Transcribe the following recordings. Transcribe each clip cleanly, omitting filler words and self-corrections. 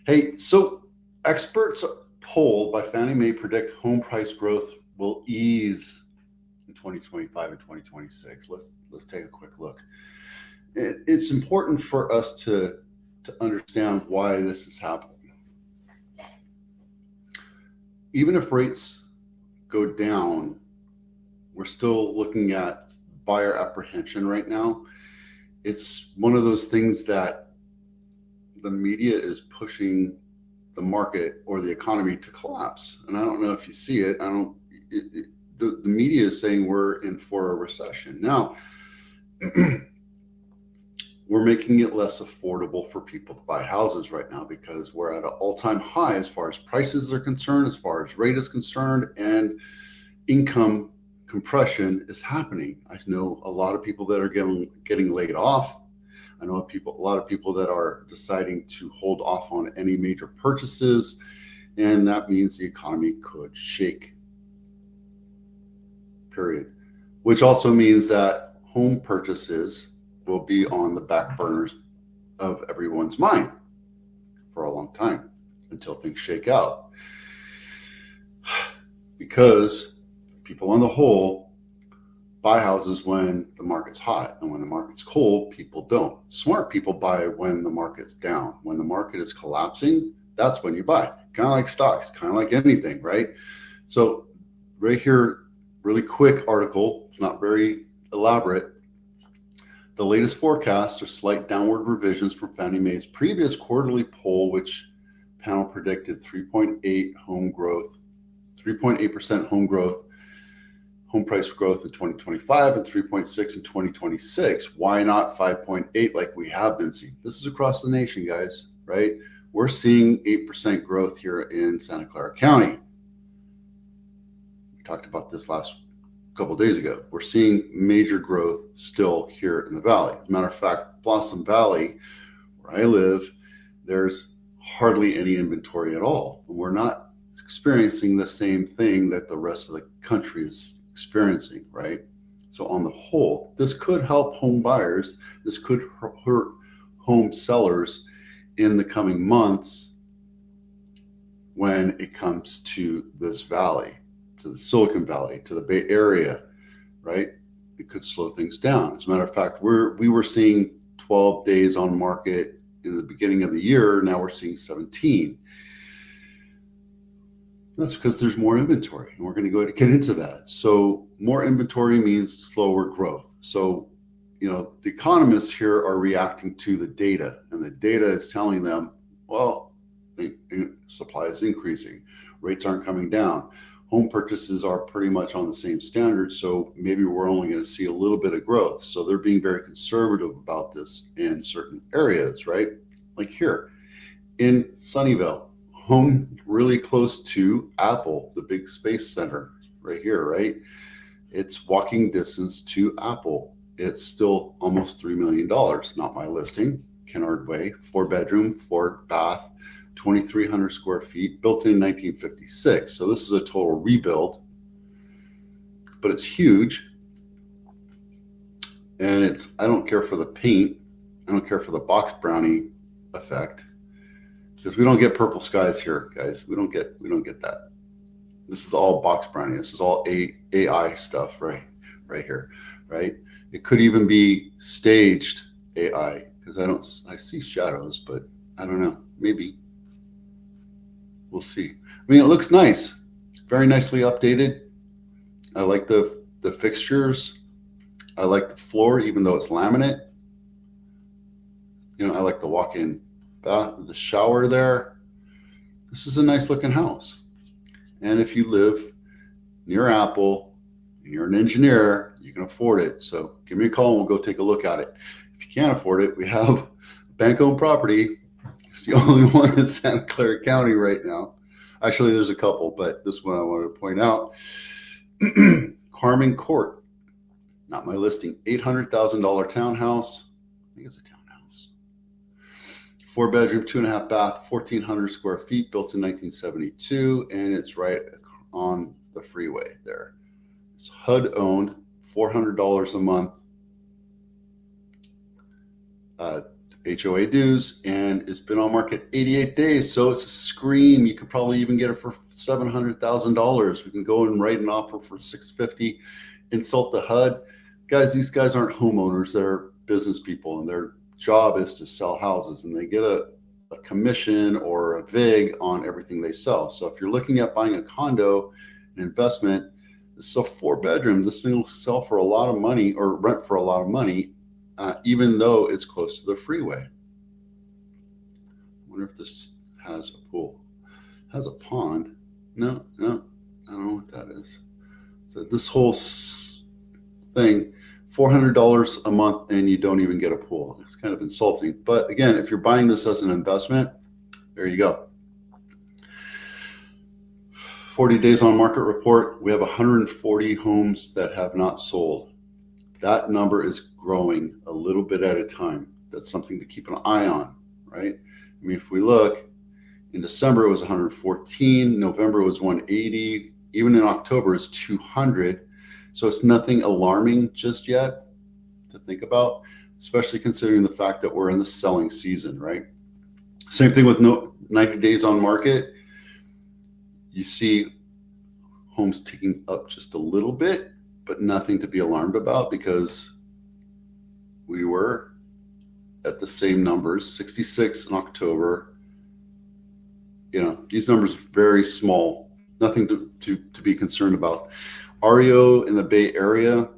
Hey, so experts poll by Fannie Mae predict home price growth will ease in 2025 and 2026. Let's take a quick look. It's important for us to understand why this is happening. Even if rates go down, we're still looking at buyer apprehension right now. It's one of those things that the media is pushing the market or the economy to collapse. And I don't know if you see it. The media is saying we're in for a recession. Now, we're making it less affordable for people to buy houses right now because we're at an all-time high as far as prices are concerned, as far as rate is concerned, and income compression is happening. I know a lot of people that are getting laid off. I know a lot of people that are deciding to hold off on any major purchases, and that means the economy could shake. Period. Which also means that home purchases will be on the back burners of everyone's mind for a long time until things shake out. Because people on the whole buy houses when the market's hot, and when the market's cold, people don't. Smart people buy when the market's down. When the market is collapsing, that's when you buy. Kind of like stocks, kind of like anything, right? So right here, really quick article. It's not very elaborate. The latest forecasts are slight downward revisions from Fannie Mae's previous quarterly poll, which panel predicted 3.8% home price growth in 2025 and 3.6 in 2026. Why not 5.8 like we have been seeing? This is across the nation, guys, right? We're seeing 8% growth here in Santa Clara County. We talked about this last couple of days ago. We're seeing major growth still here in the valley. As a matter of fact, Blossom Valley, where I live, there's hardly any inventory at all. And we're not experiencing the same thing that the rest of the country is experiencing, right? So on the whole, this could help home buyers. This could hurt home sellers in the coming months when it comes to this valley, to the Silicon Valley, to the Bay Area, right? It could slow things down. As a matter of fact, we were seeing 12 days on market in the beginning of the year. Now we're seeing 17. That's because there's more inventory, and we're going to go ahead and get into that. So more inventory means slower growth. So, the economists here are reacting to the data, and the data is telling them, well, the supply is increasing, rates aren't coming down, home purchases are pretty much on the same standard, so maybe we're only going to see a little bit of growth. So they're being very conservative about this in certain areas, right? Like here in Sunnyvale, home really close to Apple, the big space center right here, right? It's walking distance to Apple. It's still almost $3 million. Not my listing. Kennard Way, 4-bedroom, 4-bath, 2,300 square feet, built in 1956. So this is a total rebuild, but it's huge. And I don't care for the paint. I don't care for the box brownie effect, because we don't get purple skies here, guys. We don't get that. This is all box brownie. This is all AI stuff right here, right? It could even be staged AI, because I see shadows, but I don't know. Maybe. We'll see. I mean, it looks nice. Very nicely updated. I like the fixtures. I like the floor, even though it's laminate. I like the walk-in bath, the shower there. This is a nice looking house. And if you live near Apple and you're an engineer, you can afford it. So give me a call and we'll go take a look at it. If you can't afford it, we have bank-owned property. It's the only one in Santa Clara County right now. Actually, there's a couple, but this one I wanted to point out. Carmen Court, not my listing, $800,000 townhouse. I think it's a townhouse. 4-bedroom, 2.5-bath, 1,400 square feet, built in 1972, and it's right on the freeway there. It's HUD owned, $400 a month. HOA dues, and it's been on market 88 days. So it's a scream. You could probably even get it for $700,000. We can go and write an offer for $650, insult the HUD. Guys, these guys aren't homeowners. They're business people, and their job is to sell houses, and they get a commission or a VIG on everything they sell. So if you're looking at buying a condo, an investment, this is a 4-bedroom. This thing will sell for a lot of money or rent for a lot of money, even though it's close to the freeway. I wonder if this has a pool. It has a pond. No, I don't know what that is. So this whole thing, $400 a month, and you don't even get a pool. It's kind of insulting. But again, if you're buying this as an investment, there you go. 40 days on market report, we have 140 homes that have not sold. That number is growing a little bit at a time. That's something to keep an eye on, right? I mean, if we look, in December it was 114, November was 180, even in October it's 200. So it's nothing alarming just yet to think about, especially considering the fact that we're in the selling season, right? Same thing with 90 days on market. You see homes ticking up just a little bit, but nothing to be alarmed about, because we were at the same numbers, 66 in October. You know, these numbers are very small, nothing to be concerned about. REO in the Bay Area,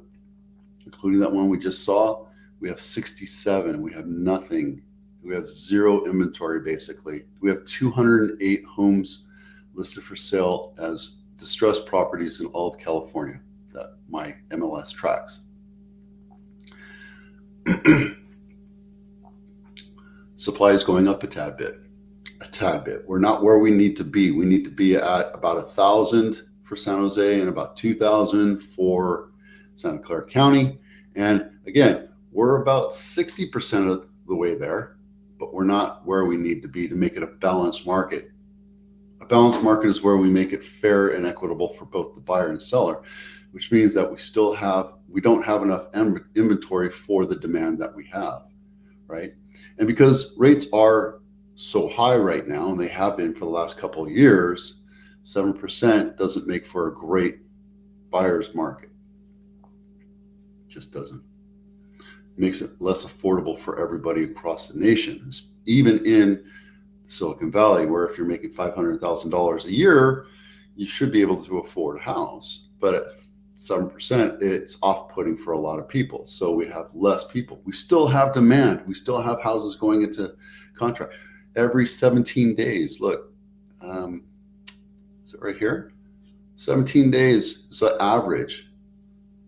including that one we just saw, we have 67. We have nothing. We have zero inventory, basically. We have 208 homes listed for sale as distressed properties in all of California that my MLS tracks. Supply is going up a tad bit. We're not where we need to be. We need to be at about 1,000 for San Jose and about 2,000 for Santa Clara County. And again, we're about 60% of the way there, but we're not where we need to be to make it a balanced market. A balanced market is where we make it fair and equitable for both the buyer and seller, which means that we don't have enough inventory for the demand that we have, right? And because rates are so high right now, and they have been for the last couple of years, 7% doesn't make for a great buyer's market. It just doesn't. It makes it less affordable for everybody across the nation, even in Silicon Valley, where if you're making $500,000 a year, you should be able to afford a house. But at 7%, it's off-putting for a lot of people. So we have less people. We still have demand. We still have houses going into contract every 17 days. Look, is it right here? 17 days is the average.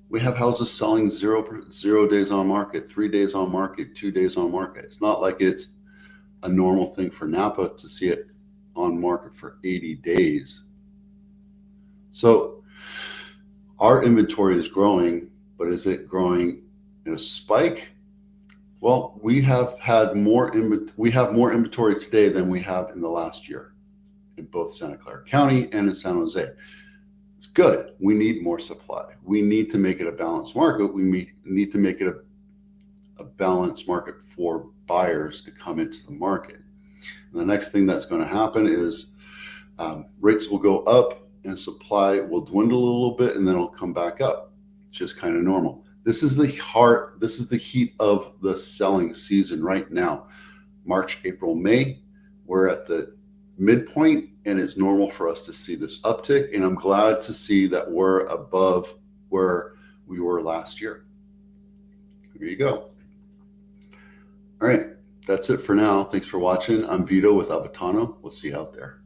We have houses selling 0 days on market, 3 days on market, 2 days on market. It's not like it's a normal thing for Napa to see it on market for 80 days. So our inventory is growing, but is it growing in a spike? Well, we have more inventory today than we have in the last year in both Santa Clara County and in San Jose. It's good. We need more supply. We need to make it a balanced market. We need to make it a balanced market for buyers to come into the market. And the next thing that's going to happen is rates will go up and supply will dwindle a little bit, and then it'll come back up. It's just kind of normal. This is the heat of the selling season right now. March, April, May, we're at the midpoint, and it's normal for us to see this uptick. And I'm glad to see that we're above where we were last year. There you go. All right, that's it for now. Thanks for watching. I'm Vito with Avatano. We'll see you out there.